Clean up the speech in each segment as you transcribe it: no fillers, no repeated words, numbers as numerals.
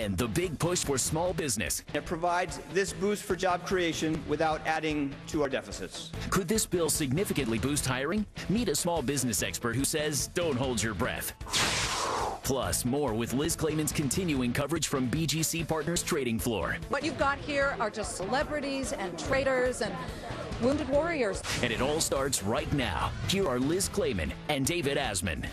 and the big push for small business. It provides this boost for job creation without adding to our deficits. Could this bill significantly boost hiring? Meet a small business expert who says, don't hold your breath. Plus, more with Liz Clayman's continuing coverage from BGC Partners Trading Floor. What you've got here are just celebrities and traders and wounded warriors. And it all starts right now. Here are Liz Clayman and David Asman.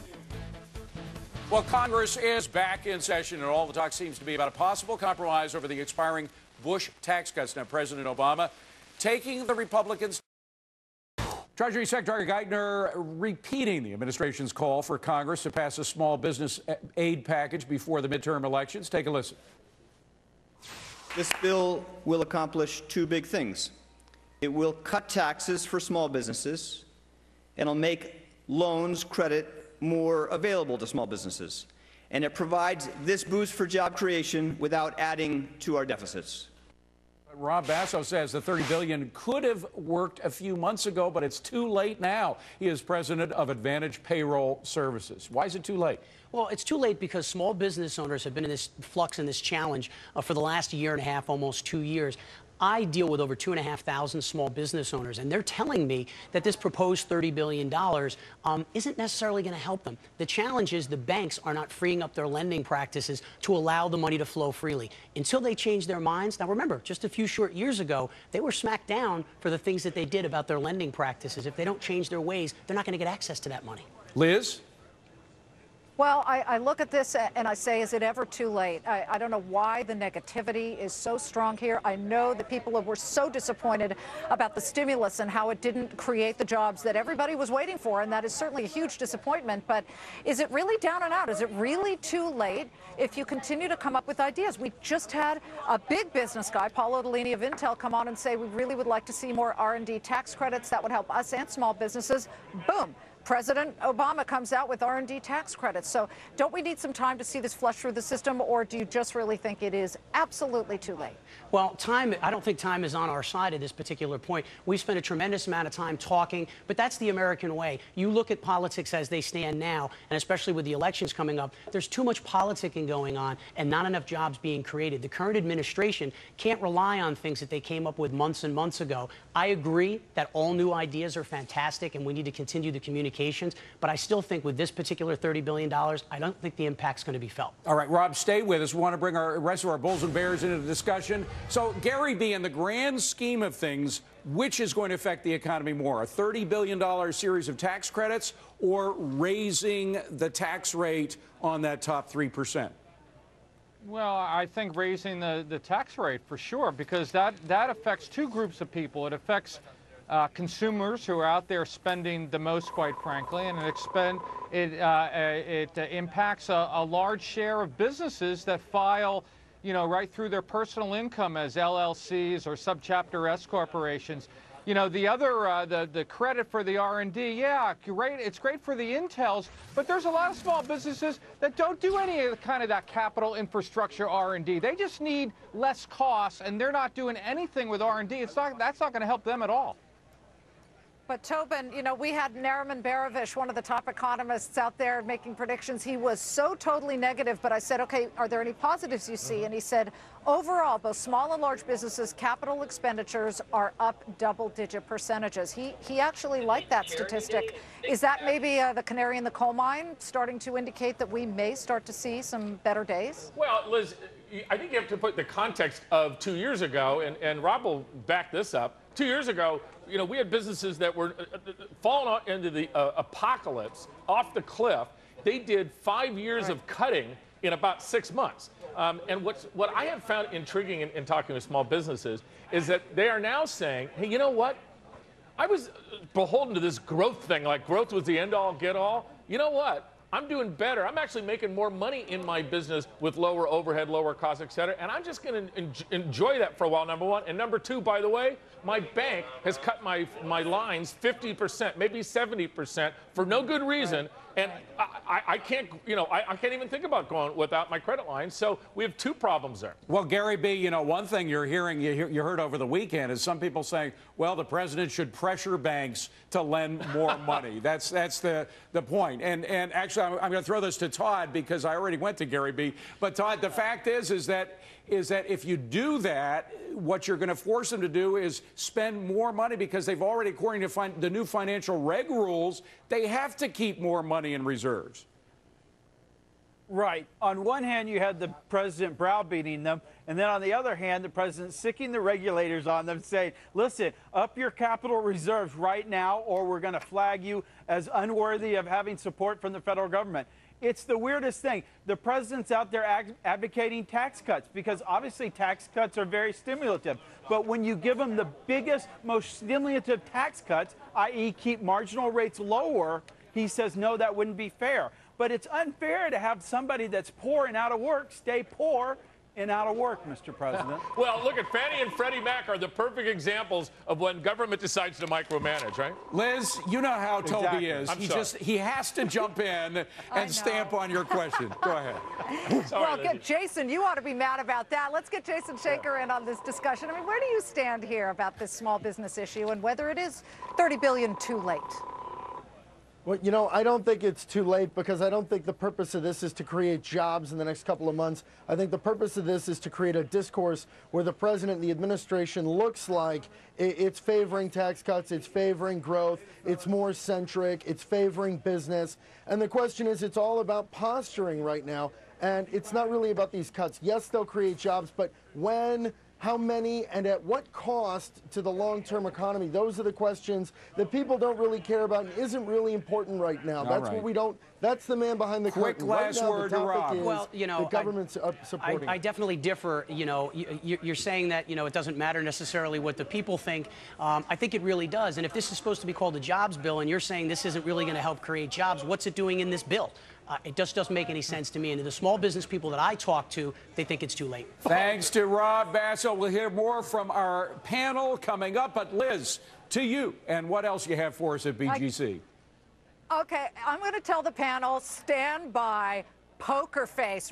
Well, Congress is back in session, and all the talk seems to be about a possible compromise over the expiring Bush tax cuts. Now, President Obama taking the Republicans. Treasury Secretary Geithner repeating the administration's call for Congress to pass a small business aid package before the midterm elections. Take a listen. This bill will accomplish two big things. It will cut taxes for small businesses, and it'll make loans, credit more available to small businesses. And it provides this boost for job creation without adding to our deficits. Rob Basso says the $30 billion could have worked a few months ago, but it's too late now. He is president of Advantage Payroll Services. Why is it too late? Well, it's too late because small business owners have been in this flux and this challenge for the last year and a half, almost 2 years. I deal with over 2,500 small business owners, and they're telling me that this proposed $30 billion isn't necessarily going to help them. The challenge is the banks are not freeing up their lending practices to allow the money to flow freely. Until they change their minds, now remember, just a few short years ago, they were smacked down for the things that they did about their lending practices. If they don't change their ways, they're not going to get access to that money. Liz? Well, I look at this and I say, is it ever too late? I don't know why the negativity is so strong here. I know that people were so disappointed about the stimulus and how it didn't create the jobs that everybody was waiting for, and that is certainly a huge disappointment. But is it really down and out? Is it really too late if you continue to come up with ideas? We just had a big business guy, Paul Otellini of Intel, come on and say we really would like to see more R&D tax credits that would help us and small businesses. Boom. President Obama comes out with R&D tax credits. So don't we need some time to see this flush through the system, or do you just really think it is absolutely too late? Well, I don't think time is on our side at this particular point. We spent a tremendous amount of time talking, but that's the American way. You look at politics as they stand now, and especially with the elections coming up, there's too much politicking going on and not enough jobs being created. The current administration can't rely on things that they came up with months and months ago. I agree that all new ideas are fantastic and we need to continue the communications, but I still think with this particular $30 billion, I don't think the impact's going to be felt. All right, Rob, stay with us. We want to bring our rest of our Bulls and Bears into the discussion. So, Gary B., in the grand scheme of things, which is going to affect the economy more, a $30 billion series of tax credits or raising the tax rate on that top 3%? Well, I think raising the tax rate for sure, because that affects two groups of people. It affects consumers who are out there spending the most, quite frankly, and it impacts a large share of businesses that file, you know, right through their personal income as LLCs or subchapter S corporations. You know, the other, the credit for the R&D, yeah, great. It's great for the Intels, but there's a lot of small businesses that don't do any of the kind of that capital infrastructure R&D. They just need less costs, and they're not doing anything with R&D. That's not going to help them at all. But Tobin, you know, we had Nariman Baravish, one of the top economists out there making predictions. He was so totally negative, but I said, okay, are there any positives you see? And he said, overall, both small and large businesses' capital expenditures are up double-digit percentages. He actually liked that statistic. Is that maybe the canary in the coal mine, starting to indicate that we may start to see some better days? Well, Liz, I think you have to put the context of 2 years ago, and Rob will back this up. 2 years ago, you know, we had businesses that were falling into the apocalypse, off the cliff. They did 5 years of cutting in about 6 months. And what I have found intriguing in talking to small businesses is that they are now saying, hey, you know what? I was beholden to this growth thing, like growth was the end-all, get-all. You know what? I'm doing better. I'm actually making more money in my business with lower overhead, lower costs, et cetera. And I'm just going to enjoy that for a while, number one. And number two, by the way, my bank has cut my lines 50%, maybe 70% for no good reason. And I can't, I can't even think about going without my credit line. So we have two problems there. Well, Gary B., one thing you're hearing, you heard over the weekend is some people saying, well, the president should pressure banks to lend more money. That's the point. And actually, I'm going to throw this to Todd because I already went to Gary B. But Todd, the fact is that if you do that, what you're going to force them to do is spend more money because they've already, according to the new financial reg rules, they have to keep more money in reserves. Right. On one hand, you had the president browbeating them, and then on the other hand, the president sicking the regulators on them, saying, listen, up your capital reserves right now, or we're going to flag you as unworthy of having support from the federal government. It's the weirdest thing. The president's out there advocating tax cuts because obviously tax cuts are very stimulative. But when you give them the biggest, most stimulative tax cuts, i.e. keep marginal rates lower, he says, no, that wouldn't be fair. But it's unfair to have somebody that's poor and out of work stay poor and out of work, Mr. President. Well, look at Fannie and Freddie Mac are the perfect examples of when government decides to micromanage, right? Liz, you know how Toby is. He has to jump in and stamp on your question. Go ahead. Sorry, well, Jason, you ought to be mad about that. Let's get Jason Shaker in on this discussion. I mean, where do you stand here about this small business issue and whether it is $30 billion too late? Well, I don't think it's too late because I don't think the purpose of this is to create jobs in the next couple of months. I think the purpose of this is to create a discourse where the president and the administration looks like it's favoring tax cuts, it's favoring growth, it's more centric, it's favoring business. And the question is, it's all about posturing right now. And it's not really about these cuts. Yes, they'll create jobs, but when, how many, and at what cost to the long-term economy? Those are the questions that people don't really care about and isn't really important right now. That's what we don't. That's the man behind the curtain. Quick last word to Rob. Well, the government's supporting. I definitely differ. You're saying that it doesn't matter necessarily what the people think. I think it really does. And if this is supposed to be called a jobs bill, and you're saying this isn't really going to help create jobs, what's it doing in this bill? It just doesn't make any sense to me. And to the small business people that I talk to, they think it's too late. Thanks to Rob Basso. We'll hear more from our panel coming up. But Liz, to you, and what else you have for us at BGC? Okay, I'm going to tell the panel, stand by, poker face.